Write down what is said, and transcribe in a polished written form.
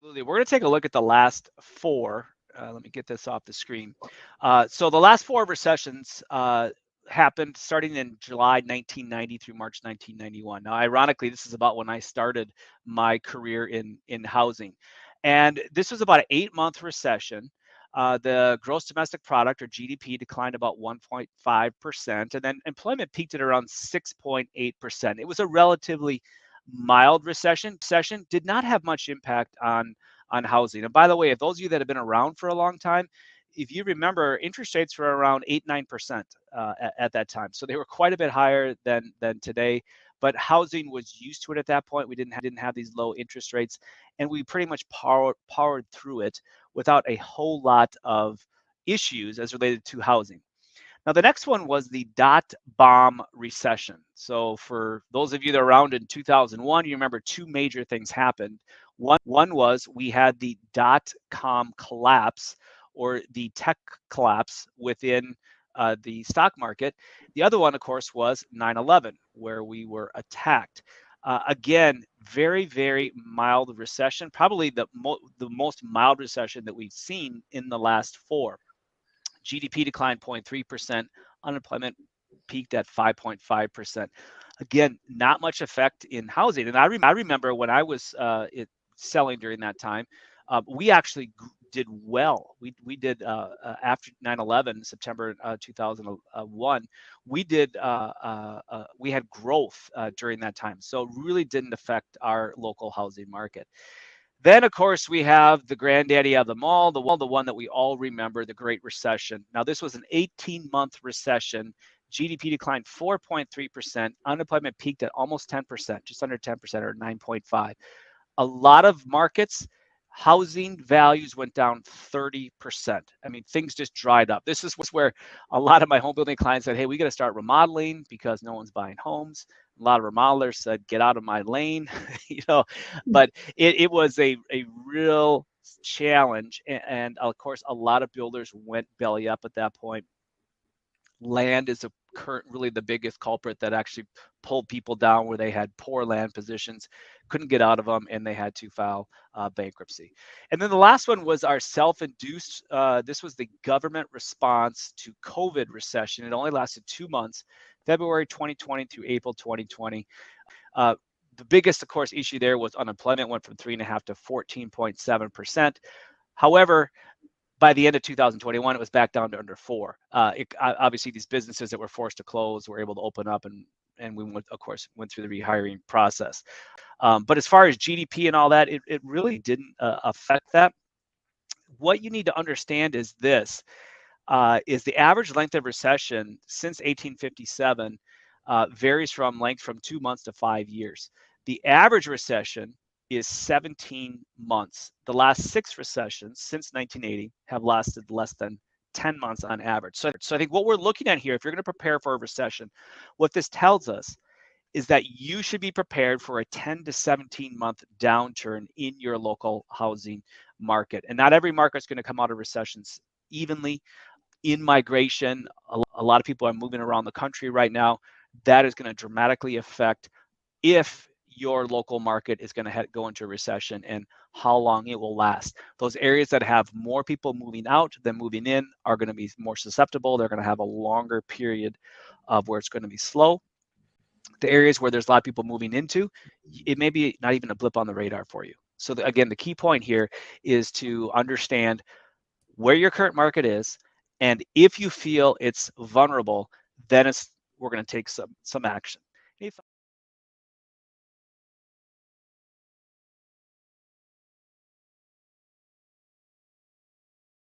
Absolutely. We're going to take a look at the last four. Let me get this off the screen. So the last four recessions happened starting in July 1990 through March 1991. Now, ironically, this is about when I started my career in housing. And this was about an 8-month recession. The gross domestic product, or GDP, declined about 1.5%, and then employment peaked at around 6.8%. It was a relatively mild recession. Did not have much impact on housing. And by the way, if those of you that have been around for a long time, if you remember, interest rates were around 8-9% at that time, so they were quite a bit higher than today. But housing was used to it at that point. We didn't have these low interest rates, and we pretty much powered through it without a whole lot of issues as related to housing. Now, the next one was the dot bomb recession. So, for those of you that are around in 2001, you remember two major things happened. One was we had the dot com collapse, or the tech collapse within the stock market. The other one, of course, was 9/11, where we were attacked. Again, very, very mild recession, probably the most mild recession that we've seen in the last four. GDP declined 0.3%, unemployment peaked at 5.5%. Again, not much effect in housing. And I remember when I was selling during that time, we actually did well. We did after 9/11, September 2001. We had growth during that time, so really didn't affect our local housing market. Then, of course, we have the granddaddy of them all, the one that we all remember, the Great Recession. Now, this was an 18-month recession. GDP declined 4.3%. Unemployment peaked at almost 10%, just under 10%, or 9.5. A lot of markets, housing values went down 30%. I mean, things just dried up. This is where a lot of my home building clients said, hey, we got to start remodeling because no one's buying homes. A lot of remodelers said, get out of my lane, but it was a real challenge. And of course, a lot of builders went belly up at that point. Land is really the biggest culprit that actually pulled people down, where they had poor land positions, couldn't get out of them, and they had to file bankruptcy. And then the last one was our self-induced. This was the government response to COVID recession. It only lasted 2 months, February 2020 through April 2020. The biggest, of course, issue there was unemployment went from 3.5% to 14.7%. However, by the end of 2021, it was back down to under 4. Obviously, these businesses that were forced to close were able to open up, and we went through the rehiring process. But as far as GDP and all that, it really didn't affect that. What you need to understand is this: is the average length of recession since 1857 varies from 2 months to 5 years. The average recession is 17 months. The last 6 recessions since 1980 have lasted less than 10 months on average. So I think what we're looking at here, if you're going to prepare for a recession, what this tells us is that you should be prepared for a 10 to 17 month downturn in your local housing market. And not every market is going to come out of recessions evenly. In migration, a lot of people are moving around the country right now. That is going to dramatically affect if your local market is going to go into a recession and how long it will last. Those areas that have more people moving out than moving in are going to be more susceptible. They're going to have a longer period of where it's going to be slow. The areas where there's a lot of people moving into, it may be not even a blip on the radar for you. So again, the key point here is to understand where your current market is, and if you feel it's vulnerable, then we're going to take some action.